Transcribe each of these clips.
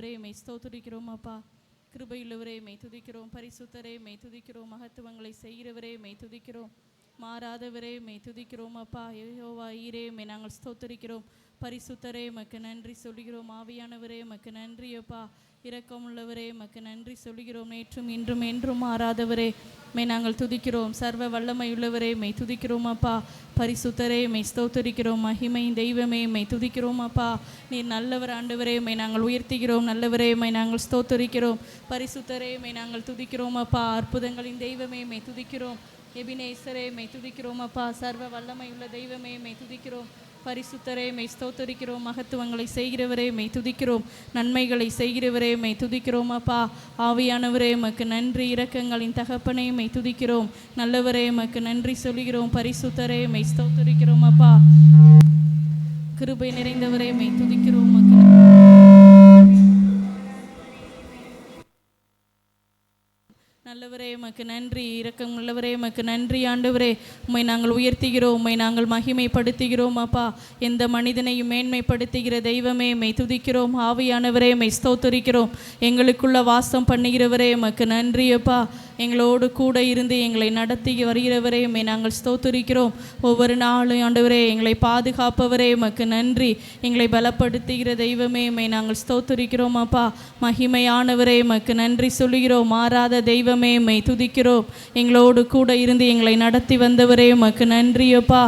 மே ஸ்தோத்திரிக்கிறோம் அப்பா. கிருபையுள்ளவரே மே துதிக்கிறோம். பரிசுத்தரே மே துதிக்கிறோம். மகத்துவங்களை செய்கிறவரே மே துதிக்கிறோம். மாறாதவரே மே துதிக்கிறோம் அப்பா. யெகோவா ஈரே மே நாங்கள் ஸ்தோத்திரிக்கிறோம். பரிசுத்தரே மக்கு நன்றி சொல்கிறோம். ஆவியானவரே மக்கு நன்றி அப்பா. இரக்கமுள்ளவரே மக்கு நன்றி சொல்கிறோம். நேற்றும் இன்றும் என்றும் மாறாதவரே மே நாங்கள் துதிக்கிறோம். சர்வ வல்லமையுள்ளவரே மே துதிக்கிறோம் அப்பா. பரிசுத்தரே மே ஸ்தோத்திரிக்கிறோம். மகிமையின் தெய்வமே மே துதிக்கிறோம் அப்பா. நீர் நல்லவர் ஆண்டவரே மே நாங்கள் உயர்த்துகிறோம். நல்லவரே மே நாங்கள் ஸ்தோத்திரிக்கிறோம். பரிசுத்தரே மே நாங்கள் துதிக்கிறோம் அப்பா. அற்புதங்களின் தெய்வமே மே துதிக்கிறோம். எபினேசரே மே துதிக்கிறோம் அப்பா. சர்வ வல்லமையுள்ள தெய்வமே மே துதிக்கிறோம். பரிசுத்தரே மே ஸ்தோத்திரிக்கிறோம். மகத்துவங்களை செய்கிறவரே மே துதிக்கிறோம். நன்மைகளை செய்கிறவரே மே துதிக்கிறோம் அப்பா. ஆவியானவரே மக்கு நன்றி. இரக்கங்களின் தகப்பனே மே துதிக்கிறோம். நல்லவரே மக்கு நன்றி சொல்கிறோம். பரிசுத்தரே மே ஸ்தோத்திரிக்கிறோம் அப்பா. கிருபை நிறைந்தவரே மே துதிக்கிறோம். நல்லவரே மக்கு நன்றி. இரக்கம் உள்ளவரே மக்கு நன்றி ஆண்டவரே. உம்மை நாங்கள் உயர்த்துகிறோம். உம்மை நாங்கள் மகிமைப்படுத்துகிறோம் அப்பா. எந்த மனிதனையும் மேன்மைப்படுத்துகிற தெய்வமே மெய் துதிக்கிறோம். ஆவியானவரே மெய் ஸ்தோத்திரிக்கிறோம். எங்களுக்குள்ள வாசம் பண்ணுகிறவரே மக்கு நன்றி அப்பா. எங்களோடு கூட இருந்து எங்களை நடத்தி வருகிறவரே மே நாங்கள் ஸ்தோத்திரிக்கிறோம். ஒவ்வொரு நாளும் ஆண்டவரே எங்களை பாதுகாப்பவரே மக்கு நன்றி. எங்களை பலப்படுத்துகிற தெய்வமே மே நாங்கள் ஸ்தோத்திரிக்கிறோம் அப்பா. மகிமையானவரே மக்கு நன்றி சொல்லுகிறோம். மாறாத தெய்வமே மை துதிக்கிறோம். எங்களோடு கூட இருந்து எங்களை நடத்தி வந்தவரே மக்கு நன்றி அப்பா.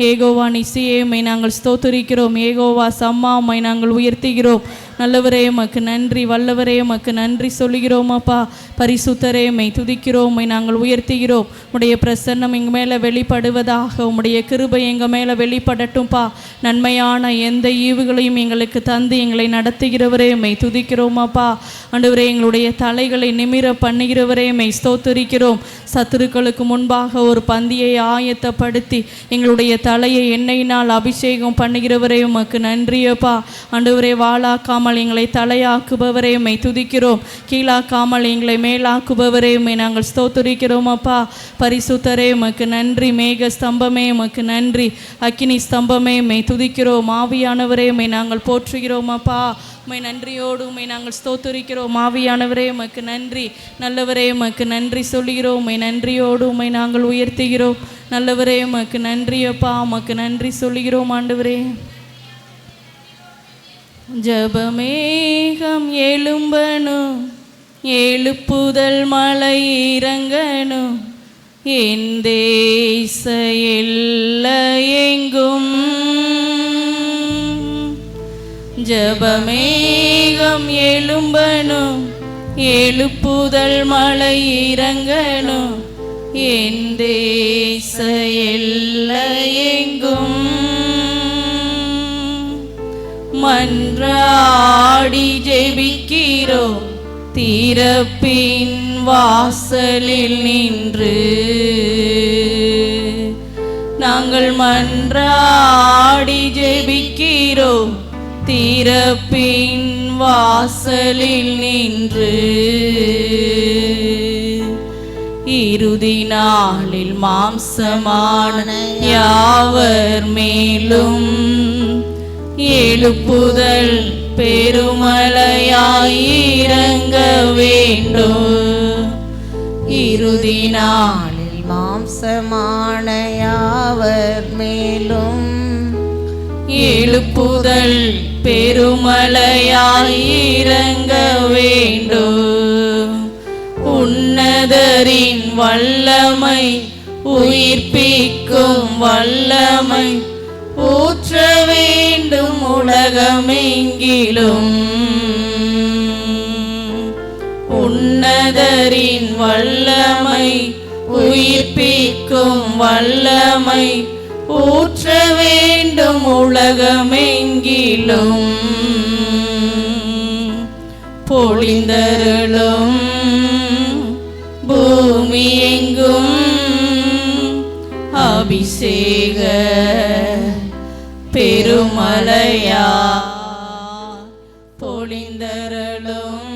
ஏகோவா நிசியே மை நாங்கள் ஸ்தோத்திரிக்கிறோம். ஏகோவா சம்மா மை நாங்கள் உயர்த்துகிறோம். நல்லவரே மக்கு நன்றி. வல்லவரே மக்கு நன்றி சொல்லுகிறோம் அப்பா. பரிசுத்தரே மை துதிக்கிறோம். மை நாங்கள் உயர்த்துகிறோம். உடைய பிரசன்னம் எங்கள் மேலே வெளிப்படுவதாக. உம்முடைய கிருபை எங்கள் மேலே வெளிப்படட்டும்பா. நன்மையான எந்த ஈவுகளையும் எங்களுக்கு தந்து எங்களை நடத்துகிறவரே மை துதிக்கிறோம் அப்பா. ஆண்டவரே எங்களுடைய தலைகளை நிமிர பண்ணுகிறவரே மை ஸ்தோத்திரிக்கிறோம். சத்துருக்களுக்கு முன்பாக ஒரு பந்தியை ஆயத்தப்படுத்தி எங்களுடைய தலையை எண்ணெயினால் அபிஷேகம் பண்ணுகிறவரே உமக்கு நன்றியப்பா. ஆண்டவரே வாளாக்காமல் எங்களை தலையாக்குபவரே மை துதிக்கிறோம். கீழாக்காமல் எங்களை மேலாக்குபவரே மை நாங்கள் ஸ்தோத்திரிக்கிறோம் அப்பா. பரிசுத்தரே உமக்கு நன்றி. மேக ஸ்தம்பமே உமக்கு நன்றி. அக்கினி ஸ்தம்பமே மை துதிக்கிறோம். ஆவியானவரே மை நாங்கள் போற்றுகிறோம் அப்பா. உம்மை நன்றியோடு உம்மை நாங்கள் ஸ்தோத்திரிக்கிறோம். ஆவியானவரே உமக்கு நன்றி. நல்லவரே உமக்கு நன்றி சொல்கிறோம். உம்மை நன்றியோடு உம்மை நாங்கள் உயர்த்துகிறோம். நல்லவரே உமக்கு நன்றி அப்பா. உமக்கு நன்றி சொல்கிறோம் ஆண்டவரே. ஜபமேகம் எழும்பணும், எழுப்புதல் மலை இறங்கணும், என் தேச எல்லையெங்கும். ஜபமேகம் எழும்பணும், எழுப்புதல் மலை இறங்கணும், என் தேச எல்லையெங்கும். மன்றாடி ஜெபிக்கிறோம் திறப்பின் வாசலில் நின்று. நாங்கள் மன்றாடி ஜெபிக்கிறோம் திறப்பின் வாசலில் நின்று. இறுதி நாளில் மாம்சமான யாவர் மேலும் எழுப்புதல் பெருமழையாய் இறங்க வேண்டும். இறுதி நாளில் மாம்சமான யாவர் மேலும் எழுப்புதல் பெருமழையாய் இறங்க வேண்டும். உன்னதரின் வல்லமை உயிர்ப்பிக்கும் வல்லமை ஊற்ற வேண்டும் உலகமெங்கிலும். உன்னதரின் வல்லமை உயிர்ப்பிக்கும் வல்லமை ஊற்ற வேண்டும் உலகமெங்கிலும். பொழிந்தருளும் பூமி எங்கும் அபிஷேக பெருமழையா பொழிந்தருளும்.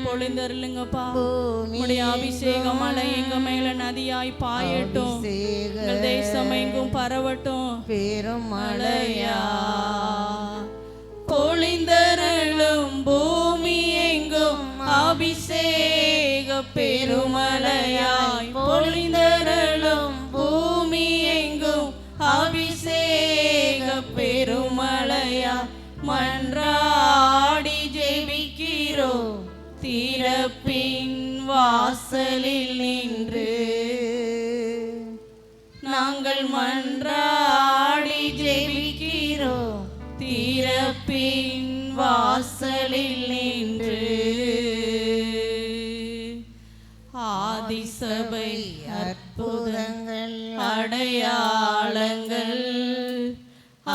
பொழிந்தருளுங்கப்பா. உம்முடைய அபிஷேக மழை எங்க மேல நதியாய் பாயட்டும். எங்கள் தேசம் எங்கும் பரவட்டும் பெருமழையா. பொழிந்தருளும் பூமியே அபிஷேக பெருமழையாய் பொழிந்தருளும் பூமி எங்கும் அபிஷேக பெருமழையாய் மன்றாடி ஜெபிக்கிறோம் திறப்பின் வாசலில் நின்று நாங்கள் மன்றாடி ஜெபிக்கிறோம் திறப்பின் வாசலில் நின்று ஆதிசபை அற்புதங்கள் அடையாளங்கள்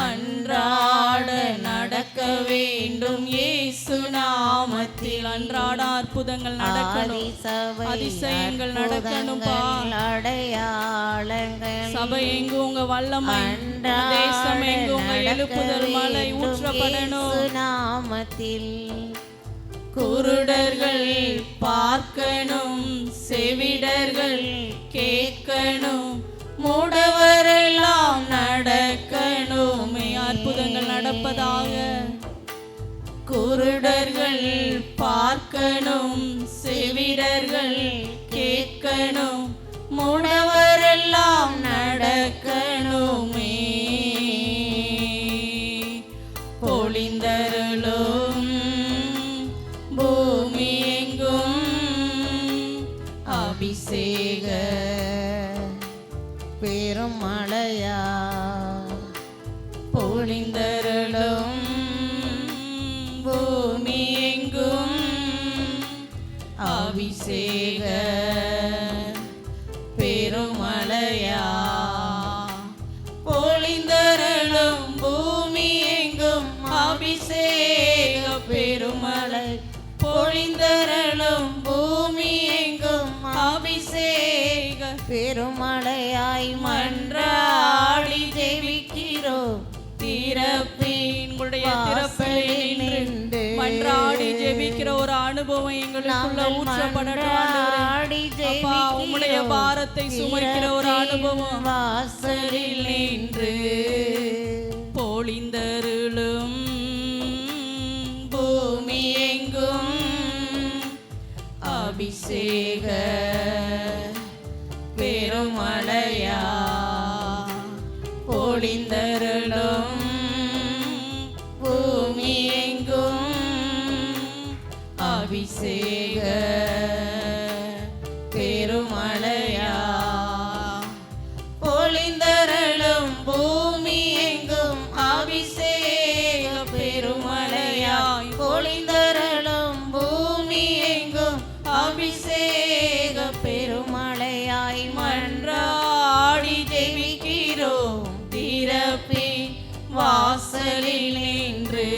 அன்றாட நடக்க வேண்டும் இயேசு நாமத்தில். அன்றாட அற்புதங்கள் நடக்கணும், அதிசயங்கள் நடக்கணும். அடையாளங்கள் சபை எங்கும் உங்க வல்லமை, தேசம் எங்கும் உங்க எழுப்புதல் மழை ஊற்றப்படணும் நாமத்தில். குருடர்கள் பார்க்கணும், செவிடர்கள் கேட்கணும், மூடவரெல்லாம் நடக்கணும். அற்புதங்கள் நடப்பதாக. குருடர்கள் பார்க்கணும், செவிடர்கள் கேட்கணும், மூடவரெல்லாம் நடக்கணுமே. பொழிந்தருளும் பூமி எங்கும் அபிஷேக பெருமழையா பொழிந்தருளும் பூமி எங்கும் அபிஷேக பெருமழையா பொழிந்தருளும் பூமி எங்கும் அபிஷேக பெருமழை பொழிந்தருளும் பூமி எங்கும் அபிஷேக பெருமழையாய் மன்றாடி ஜெபிக்கிறோம் திறப்பின் உங்களுடைய திறப்பில் நின்று மன்றாடி ஜெபிக்கிற ஒரு அனுபவம் எங்களுக்குள்ள ஊற்றப்படட்டும். உம்முடைய பாரத்தை சுமக்கிற ஒரு அனுபவம் வாசலில் நின்று பொழிந்தருளும் பூமி எங்கும் அபிஷேக பெருமழையா பொழிந்தருளும் பூமி எங்கும் அபிஷேக பெருமழையா பொழிந்தருளும் பூமி எங்கும் அபிஷேக பெருமழையா பொழிந்தருளும் பூமி எங்கும் அபிஷேக பெருமழையாய் மன்றாடி ஜெபிக்கிறோம் திறப்பின் வாசலில் நின்று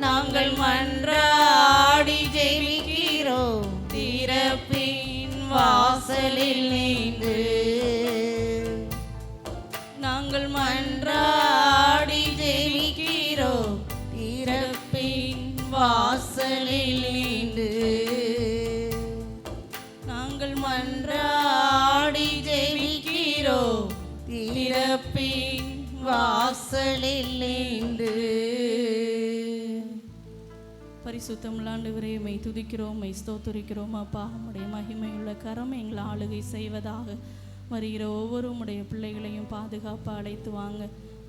நாங்கள் மன்றாடி ஜெபிக்கிறோம் திறப்பின் வாசலில் நின்று நாங்கள் மன்றாடி ஜெபிக்கிறோம் திறப்பின் வாசலில் நின்று நாங்கள் மன்றாடி ஜெபிக்கிறோம் திறப்பின் வாசலில் நின்று. பரிசுத்தமுள்ள ஆண்டவரே, உம்மை துதிக்கிறோம், உம்மை ஸ்தோத்திரிக்கிறோம். அப்பா, உம்முடைய மகிமையுள்ள கரம் எங்களை ஆளுகை செய்வதாக. வருகிற ஒவ்வொரு உம்முடைய பிள்ளைகளையும் பாதுகாப்பாக அழைத்து வாங்க.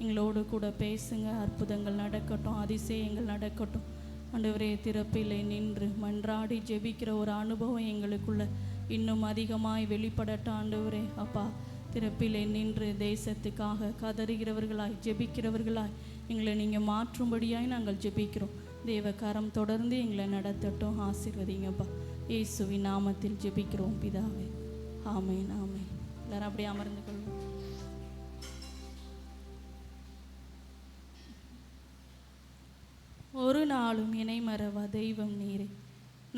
எங்களோடு கூட பேசுங்க. அற்புதங்கள் நடக்கட்டும், அதிசயங்கள் நடக்கட்டும். ஆண்டவரே, திறப்பிலே நின்று மன்றாடி ஜெபிக்கிற ஒரு அனுபவம் எங்களுக்குள்ள இன்னும் அதிகமாய் வெளிப்படட்டும். ஆண்டவரே அப்பா, திறப்பிலே நின்று தேசத்துக்காக கதறுகிறவர்களாய் ஜெபிக்கிறவர்களாய் எங்களை நீங்கள் மாற்றும்படியாய் நாங்கள் ஜெபிக்கிறோம். தேவகாரம் தொடர்ந்து எங்களை நடத்தட்டும். ஆசீர்வதிங்கப்பா. இயேசுவின் நாமத்தில் ஜெபிக்கிறோம் பிதாவே. ஆமென், ஆமென். எல்லாரும் அப்படியே அமர்ந்து கொள்வோம். ஒரு நாளும் இணை மறவா தெய்வம் நீரே,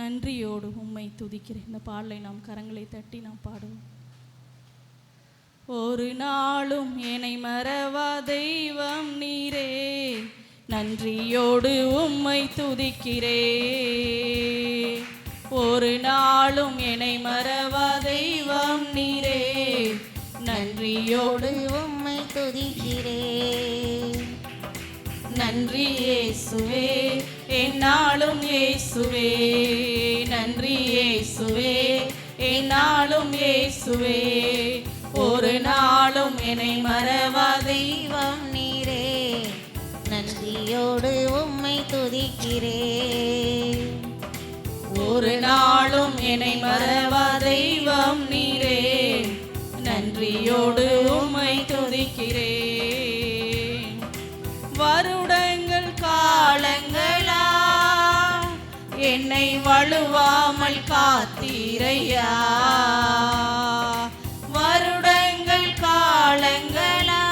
நன்றியோடு உம்மை துதிக்கிறேன். இந்த பாடலை நாம் கரங்களை தட்டி நாம் பாடுவோம். ஒரு நாளும் இணை மறவா தெய்வம் நீரே, நன்றியோடு உம்மை துதிக்கிறே. ஒரு நாளும் இணை மறவா தெய்வம் நீரே, நன்றியோடு உம்மை துதிக்கிறே. நன்றி இயேசுவே, என்னாலும் இயேசுவே. நன்றி இயேசுவே, என்னாலும் இயேசுவே. ஒரு நாளும் என்னை மறவா தெய்வம் நீரே, நன்றியோடு உம்மை துதிக்கிறேன். ஒரு நாளும் என்னை மறவா தெய்வம் நீரே, நன்றியோடு உம்மை துதிக்கிறேன். வருடங்கள் காலங்களா என்னை வழுவாமல் காத்தீரையா. வருடங்கள் காலங்களா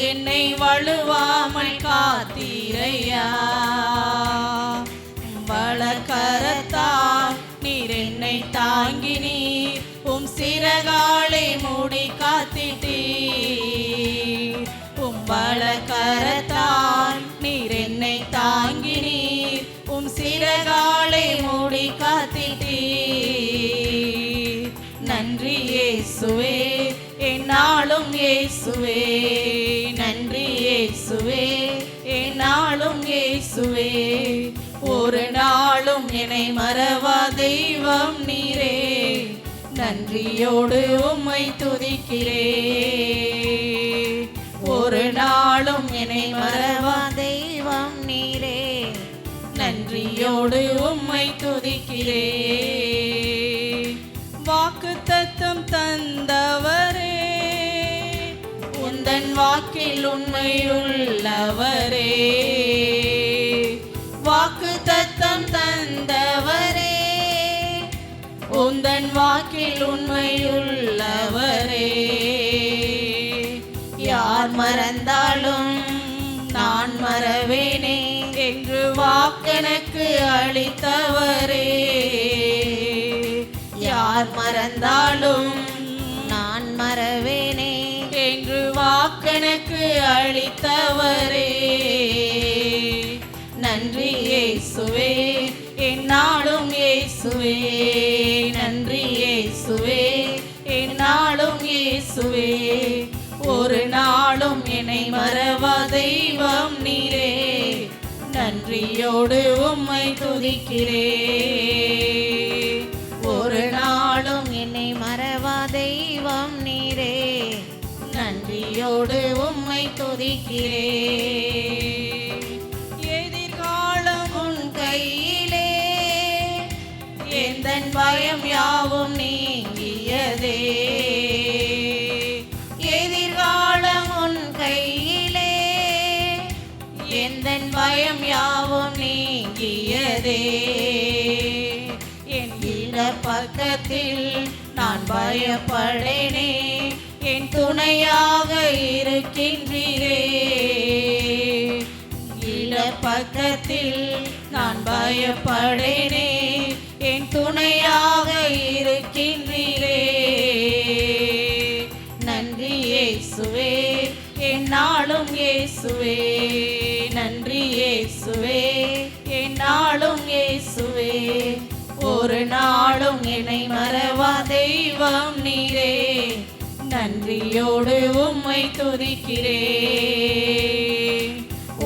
என்னை வழுவாமல் காத்தீரையா. வலக்கரத்தால் நீர் என்னை தாங்கி நீர் உம் சிறகாலை மூடி காத்திட்டீர். உம் வலக்கரத்தால் நீர் என்னை தாங்கி நீர் உம் சிறகாலை மூடி காத்திட்டீர். நன்றி இயேசுவே, என்னாலும் இயேசுவே. நன்றி இயேசுவே, என்னாலும் இயேசுவே. ஒரு நாளும் என்னை மறவா தெய்வம் நீரே, நன்றியோடு உம்மை துதிக்கிறேன். ஒரு நாளும் என்னை மறவா தெய்வம் நீரே, நன்றியோடு உம்மை துதிக்கிறேன். வாக்குத்தத்தம் தந்தவரே, உந்தன் வாக்கில் உண்மையுள்ளவரே. வாக்குத்தத்தம் தந்தவரே, உந்தன் வாக்கில் உண்மையுள்ளவரே. யார் மறந்தாலும் நான் மறவேனே என்று வாக்கெனக்கு அளித்தவரே. யார் மறந்தாலும் நான் மறவேனே என்று வாக்கெனக்கு அளித்தவரே. நன்றி இயேசுவே, என்னாலும் இயேசுவே. நன்றி இயேசுவே, என்னாலும் இயேசுவே. ஒரு நாளும் என்னை மறவா தெய்வம் நீரே, நன்றியோடு உம்மை துதிக்கிறேன். ஒரு நாளும் என்னை மறவா தெய்வம் நீரே, நன்றியோடு உம்மை துதிக்கிறேன். எதிர்காலம் உன் கையிலே, எந்தன் பயம் யாவும் நீங்கியதே. எதிர்காலம் உன் கையிலே, எந்தன் பயம் யாவும் நீங்கியதே. என் இடப்பக்கத்தில் நான் பயப்படேனே, என் துணையாக இருக்கின்றீரே. இடப்பக்கத்தில் நான் பயப்படேனே, என் துணையாக இருக்கின்றீரே. நன்றி இயேசுவே, என்னாலும் இயேசுவே. நன்றி இயேசுவே, என்னாலும் இயேசுவே. ஒரு நாளும் என்னை மறவா தெய்வம் நீரே, நன்றியோடு உம்மை துதிக்கிறேன்.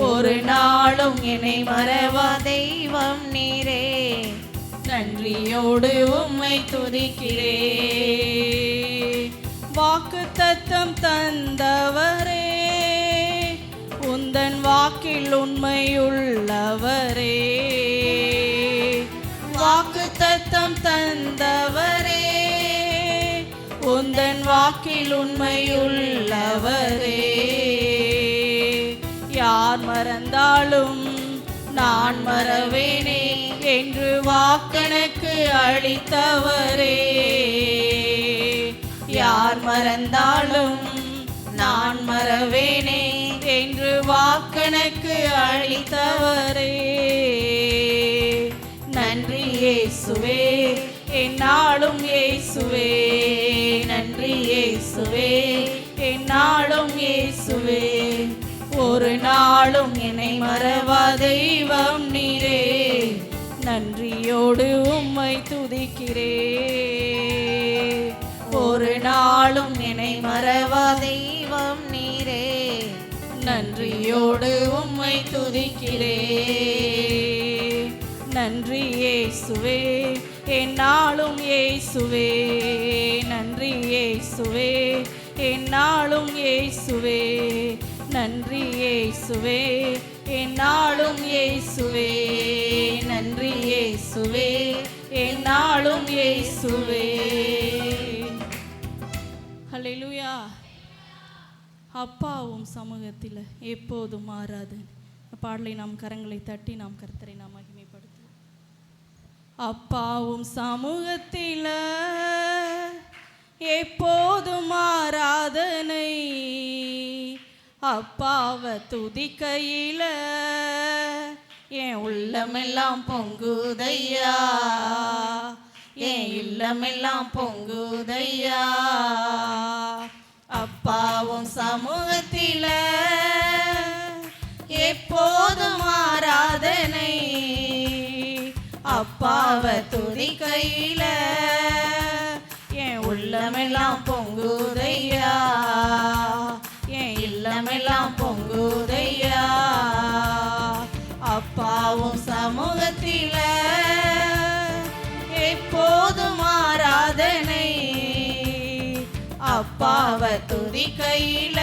ஒரு நாளும் என்னை மறவா தெய்வம் நீரே, நன்றியோடு உம்மை துதிக்கிறேன். வாக்குத்தத்தம் தந்தவரே, உந்தன் வாக்கில் உண்மையுள்ளவரே. வாக்குத்தத்தம் தந்தவரே, உந்தன் வாக்கில் உண்மையுள்ளவரே. யார் மறந்தாலும் நான் மறவேனே என்று வாக்கெனக்கு அளித்தவரே. யார் மறந்தாலும் நான் மறவேனே என்று வாக்கெனக்கு அளித்தவரே. நன்றி இயேசுவே, என்னாலும் இயேசுவே. நன்றி இயேசுவே, என்னாலும் இயேசுவே. ஒரு நாளும் என்னை மறவா தெய்வம் நீரே, நன்றியோடு உம்மை துதிக்கிறேன். ஒரு நாளும் என்னை மறவா தெய்வம் நீரே, நன்றி நன்றியோடு உம்மை துதிக்கிறேன். நன்றி இயேசுவே, என்னாலும் இயேசுவே. நன்றி இயேசுவே, என்னாலும் இயேசுவே. நன்றி இயேசுவே, என்னாலும் இயேசுவே. நன்றி இயேசுவே, என்னாலும் இயேசுவே. ஹல்லேலூயா. அப்பாவும் சமூகத்தில் எப்போதும் மாறாது. பாடலை நாம் கரங்களை தட்டி நாம் கர்த்தரை நாம் மகிமைப்படுத்துவோம். அப்பாவும் சமூகத்தில் எப்போதும் மாறாதனை, அப்பாவை துதிக்கையில என் உள்ளமெல்லாம் பொங்குதையா, என் இல்லமெல்லாம் பொங்குதையா. அப்பாவும் சமூகத்தில எப்போதும் ஆராதனை, அப்பாவை துதிக்கையில என் உள்ளமெல்லாம் பொங்குதையா, என் இல்லமெல்லாம் பொங்குதையா. அப்பாவும் சமூகத்தில எப்போதும் ஆராதனை, அப்பாவை துதிக்கையில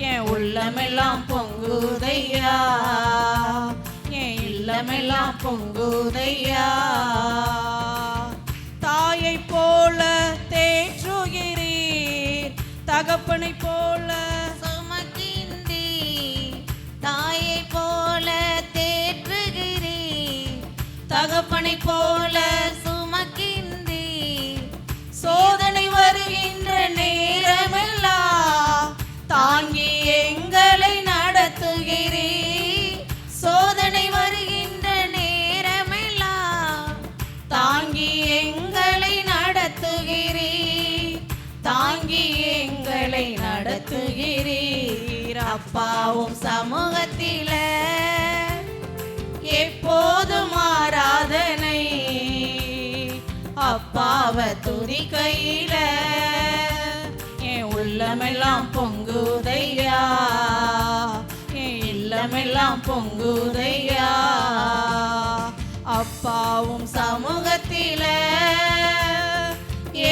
என் உள்ளமெல்லாம் பொங்குதையா, என் இல்லமெல்லாம் பொங்குதையா. தாயை போல தேற்றுகிறீர், தகப்பனை போல சுமக்கின்றீர். தாயை போல தேற்றுகிறீர், தகப்பனை போல சுமக்கின்றீர். சோதனை வருகின்ற நேரமெல்லாம் தாங்கி எங்களை நடத்துகிறீர். சோதனை வருகின்ற நேரமெல்லாம் தாங்கி எங்களை நடத்துகிறீர், தாங்கி எங்களை நடத்துகிறீர். அப்பாவும் சமூகத்தில எப்போதும் ஆராதனை, அப்பாவை துதிக்கையில என் உள்ளமெல்லாம் பொங்குதையா, என் இல்லமெல்லாம் பொங்குதையா. அப்பாவும் சமூகத்தில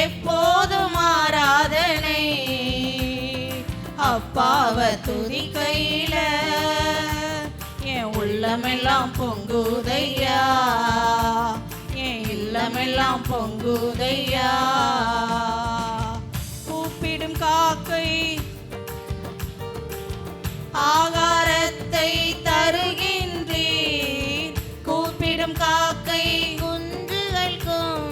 எப்போதும் ஆராதனை, அப்பாவை துதிக்கையில என் உள்ளமெல்லாம் பொங்குதையா, என் இல்லமெல்லாம் பொங்குதையா. கூப்பிடும் காக்கை ஆகாரத்தை தருகின்றீர், கூப்பிடும் காக்கை குஞ்சுகளுக்கும்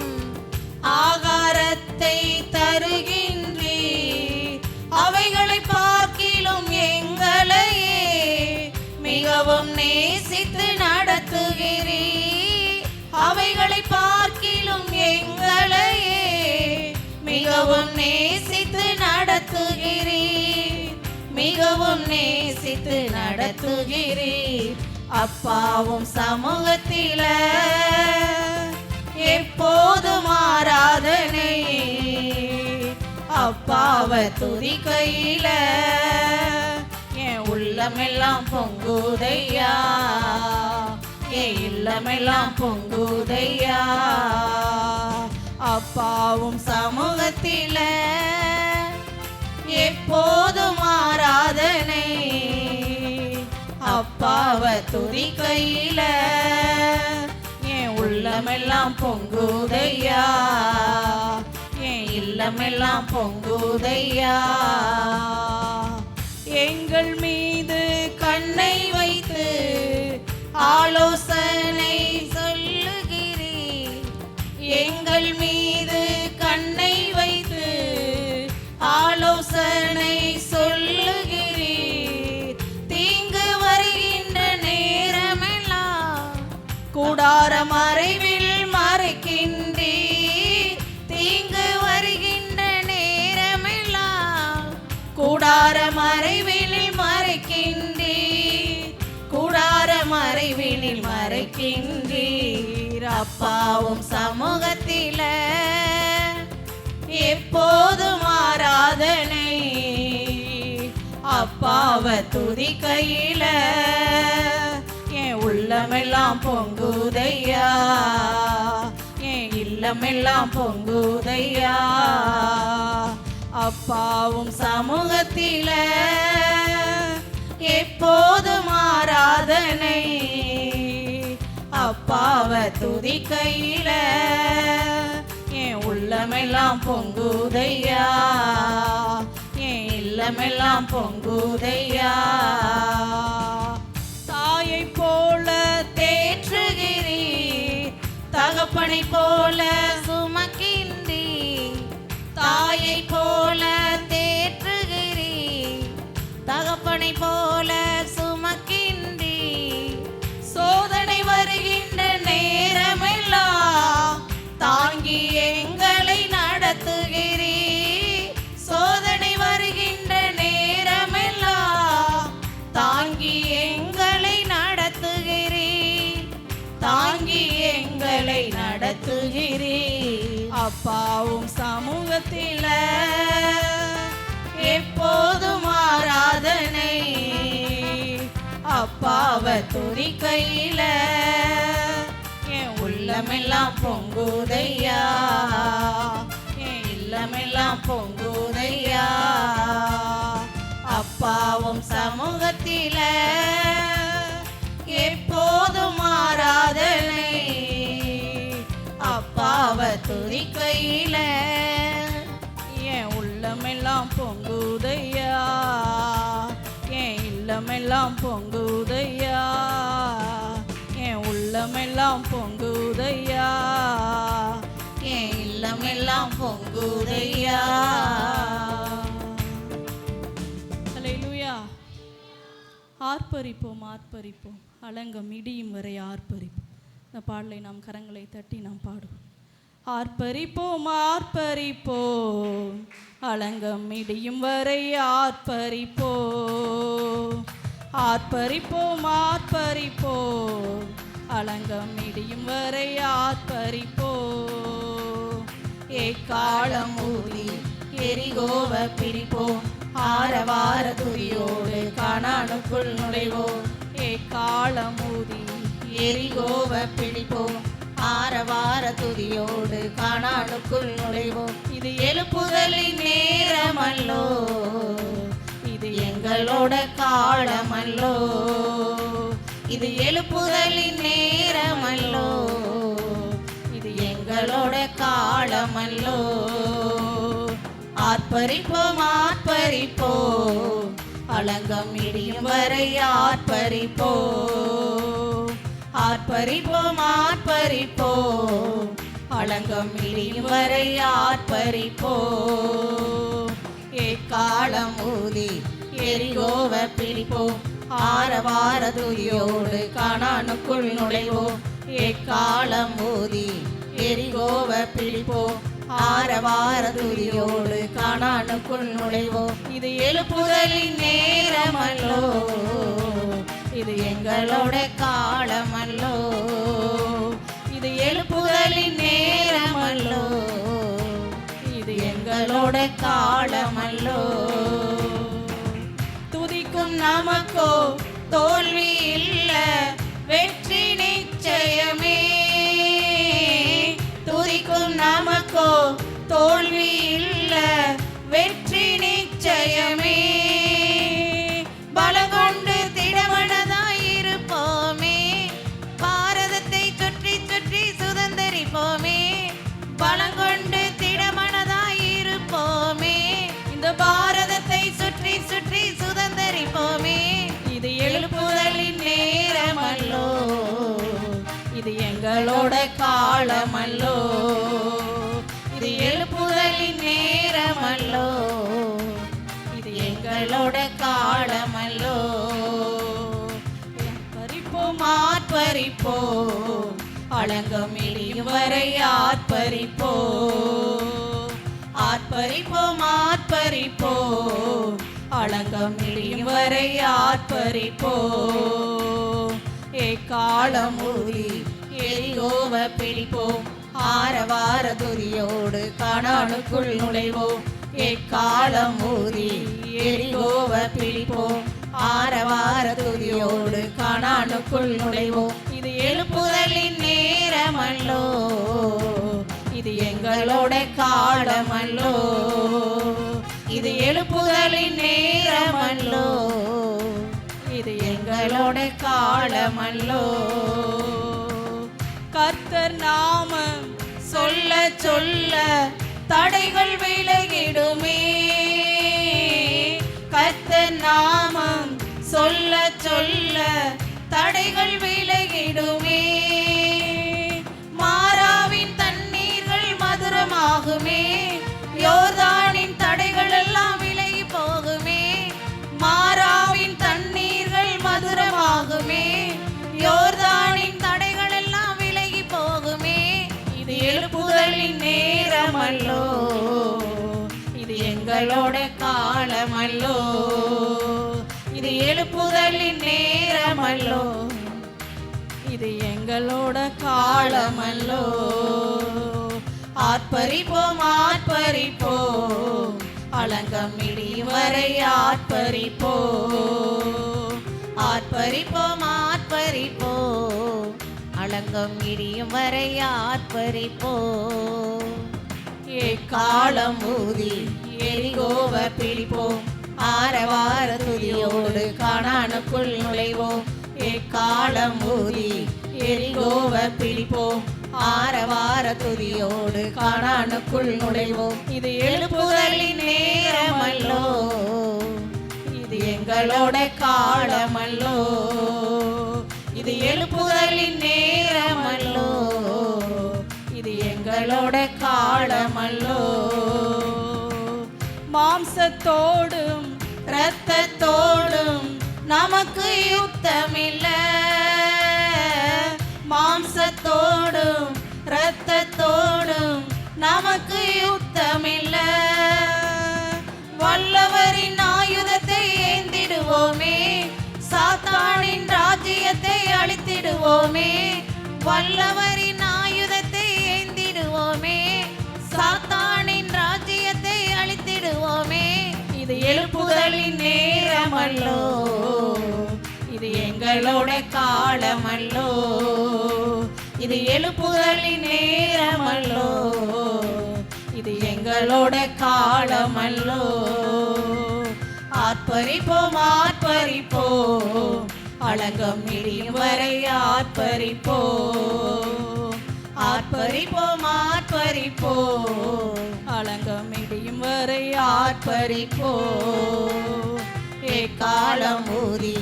ஆகாரத்தை தருகின்றீர். அவைகளை பார்க்கிலும் எங்களையே மிகவும் நேசித்து நடத்துகிறீர். அவைகளை பார்க்கிலும் எங்களையே மிகவும் நேசித்து நடத்துகிறீர், மிகவும் நேசித்து நடத்துகிறீர். அப்பாவும் சமூகத்தில எப்போதும் ஆராதனை, அப்பாவை துதிக்கையில என் உள்ளமெல்லாம் பொங்குதையா, என் இல்லமெல்லாம் பொங்குதையா. அப்பாவும் சமூகத்தில எப்போதும் ஆராதனை, அப்பாவை துதிக்கையில என் உள்ளமெல்லாம் பொங்குதையா, என் இல்லமெல்லாம் பொங்குதையா. எங்கள் மீது கண்ணை வைத்து ஆலோசனை சொல்லுகிறீர். எங்கள் மீது கண்ணை வைத்து ஆலோசனை சொல்லுகிறீர். தீங்கு வருகின்ற நேரமெல்லாம் கூடார மறைவில் மறைக்கின்றீர். தீங்கு வருகின்ற நேரமெல்லாம் கூடார மறைவில் மறைக்கின்றீர், கூடார மறைவினில் மறைக்கின்றீர். அப்பாவும் சமூகத்தில எப்போதும் ஆராதனை, அப்பாவை துதிக்கையில என் உள்ளமெல்லாம் பொங்குதையா, என் இல்லமெல்லாம் பொங்குதையா. அப்பாவும் சமூகத்தில எப்போதும் ஆராதனை, அப்பாவை துதிக்கையில என் உள்ளமெல்லாம் பொங்குதையா, என் இல்லமெல்லாம் பொங்குதையா. தாயை போல தேற்றுகிறீர், தகப்பனை போல சுமக்கின்றீர். தாயை போல தேற்றுகிறீர், தகப்பனை போல சுமக்கின்றீர். சோதனை வருகின்ற நேரமெல்லாம் தாங்கி எங்களை நடத்துகிறீர். சோதனை வருகின்ற நேரமெல்லாம் தாங்கி எங்களை நடத்துகிறீர், தாங்கி எங்களை நடத்துகிறீர். அப்பாவும் சமூகத்தில எப்போதும் ஆராதனை, அப்பாவை துதிக்கையில என் உள்ளமெல்லாம் பொங்குதையா, என் இல்லமெல்லாம் பொங்குதையா. அப்பாவும் சமூகத்தில எப்போதும் ஆராதனை, அப்பாவை துதிக்கையில என் உள்ளமெல்லாம் பொங்குதையா, என் இல்லமெல்லாம் பொங்குதையா, என் உள்ளமெல்லாம் பொங்குதையா, என் இல்லமெல்லாம் பொங்குதையா. ஹல்லேலூயா. ஆர்ப்பரிப்போம் ஆர்ப்பரிப்போம், அலங்கம் இடியும் வரை ஆர்ப்பரிப்போம். இந்த பாடலை நாம் கரங்களை தட்டி நாம் பாடுவோம். ஆர்ப்பரிப்போம் ஆர்ப்பரிப்போம், அலங்கம் இடியும் வரை ஆர்ப்பரிப்போம். ஆர்ப்பரிப்போம் ஆர்ப்பரிப்போம், அலங்கம் இடியும் வரை ஆர்ப்பரிப்போம். எக்காலம் ஊதி எரிகோவை பிடிப்போம், ஆரவார துதியோடு கானானுக்குள் நுழைவோம். எக்காலம் ஊதி எரிகோவை பிடிப்போம், ஆரவார துதியோடு கானானுக்குள் நுழைவோம். இது எழுப்புதலின் நேரமல்லோ, இது எங்களோட காலமல்லோ. இது எழுப்புதலின் நேரமல்லோ, இது எங்களோட காலமல்லோ. ஆர்ப்பரிப்போம் ஆர்ப்பரிப்போம், அலங்கம் இடியும் வரை ஆர்ப்பரிப்போம். ஆர்ப்பரிப்போம் ஆர்ப்பரிப்போம், அலங்கம் இடியும் வரை ஆர்ப்பரிப்போம். எக்காலம் ஊதி எரிகோவை பிடிப்போம், ஆரவார துதியோடு கானானுக்குள் நுழைவோம். எக்காலம் ஊதி எரிகோவை பிடிப்போம், ஆரவார துதியோடு கானானுக்குள் நுழைவோம். இது எழுப்புதலின் நேரமல்லோ, இது எங்களோட காலமல்லோ. இது எழுப்புதலின் நேரமல்லோ, இது எங்களோட காலமல்லோ. துதிக்கும் நமக்கோ தோல்வி இல்ல, வெற்றி நிச்சயமே. துதிக்கும் நமக்கோ தோல்வி இல்ல, வெற்றி நிச்சயமே. பலங்கொண்டு திடமனதாயிருப்போமே, பாரதத்தை சுற்றி சுற்றி சுதந்தரிப்போமே. பலங்கொண்டு திடமனதாயிருப்போமே, இந்த பாரதத்தை சுற்றி சுற்றி சுதந்தரிப்போமே. இது எழுப்புதலின் நேரமல்லோ, இது எங்களோட காலமல்லோ. இது எழுப்புதலின் நேரமல்லோ, இது எங்களோட காலமல்லோ. பறிப்போம் ஆர்ப்பரிப்போம், அலங்கம் இடியும் வரை ஆர்ப்பரிப்போம். ஆர்ப்பரிப்போம் ஆர்ப்பரிப்போம், அலங்கம் இடியும் வரை ஆர்ப்பரிப்போம். எக்காலம் ஊதி எரிகோவை பிடிப்போம், ஆரவார துதியோடு கானானுக்குள் நுழைவோம். எக்காலம் ஊதி எரிகோவை பிடிப்போம் ஆரவார துதியோடு கானானுக்குள் நுழைவோம் இது எழுப்புதலின் நேரமல்லோ இது எங்களோட காலமல்லோ இது எழுப்புதலின் நேரமல்லோ இது எங்களோட காலமல்லோ கர்த்தர் நாமம் சொல்ல சொல்ல தடைகள் விலகிடுமே கர்த்தர் நாமம் சொல்ல சொல்ல தடைகள் விலகிடுமே மாறாவின் தண்ணீர்கள் மதுரமாகுமே யோர்தானின் தடைகள் எல்லாம் விலகி போகுமே மாறாவின் தண்ணீர்கள் மதுரமாகுமே யோர்தானின் தடைகள் எல்லாம் விலகி போகுமே இது எழுப்புதலின் நேரமல்லோ இது எங்களோட காலமல்லோ இது எழுப்புதலின் நேரமல்லோ இது எங்களோட காலமல்லோ ஆர்ப்பரிப்போம் ஆர்ப்பரிப்போம் அலங்கம் இடியும் வரை ஆர்ப்பரிப்போம் ஆர்ப்பரிப்போம் ஆர்ப்பரிப்போம் அலங்கம் இடியும் வரை ஆர்ப்பரிப்போம் காலம் ஊதி எரிகோவை பிடிப்போம் ஆரவார துதியோடு கானானுக்குள் நுழைவோம் காலம் ஊதி எரிகோவை பிடிப்போம் ஆரவார துதியோடு கானானுக்குள் நுழைவோம் இது எழுப்புதலின் நேரமல்லோ இது எங்களோட காலமல்லோ இது எழுப்புதலின் நேரமல்லோ இது எங்களோட காலமல்லோ மாம்சத்தோடும் இரத்தத்தோடும் நமக்கு யுத்தமில்ல மாம்சத்தோடும் இரத்தத்தோடும் நமக்கு யுத்தமில்ல வல்லவரின் ஆயுதத்தை ஏந்திடுவோமே சாத்தானின் ராஜ்யத்தை அழித்திடுவோமே வல்லவரின் ஆயுதத்தை ஏந்திடுவோமே சாத்தானின் ராஜ்யத்தை அழித்திடுவோமே இது எழுப்புதலின் நேரமல்லோ இது எங்களோட காலமல்லோ இது எழுப்புதலின் நேரமல்லோ இது எங்களோட காலமல்லோ ஆர்ப்பரிப்போம் ஆர்ப்பரிப்போம் அலங்கம் இடியும் வரை ஆர்ப்பரிப்போம் ஆர்ப்பரிப்போம் ஆர்ப்பரிப்போம் அலங்கம் இடியும் வரை ஆர்ப்பரிப்போம் காலம் ஊதி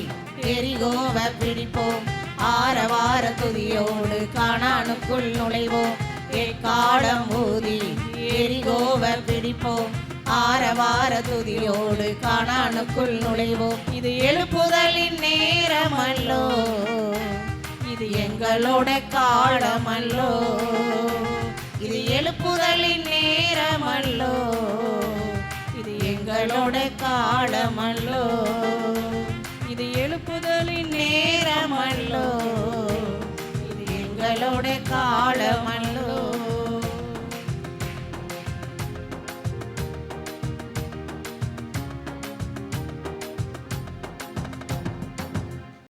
எரிகோவை பிடிப்போம் ஆரவார துதியோடு கானானுக்குள் நுழைவோம் காலம் ஊதி எரிகோவை பிடிப்போம் ஆரவார துதியோடு கானானுக்குள் நுழைவோம் இது எழுப்புதலின் நேரமல்லோ இது எங்களோட காலமல்லோ இது எழுப்புதலின் நேரமல்லோ இது எங்களோட காலமல்லோ இது எழுப்புதலின் நேரமல்லோ இது எங்களோட காலமல்லோ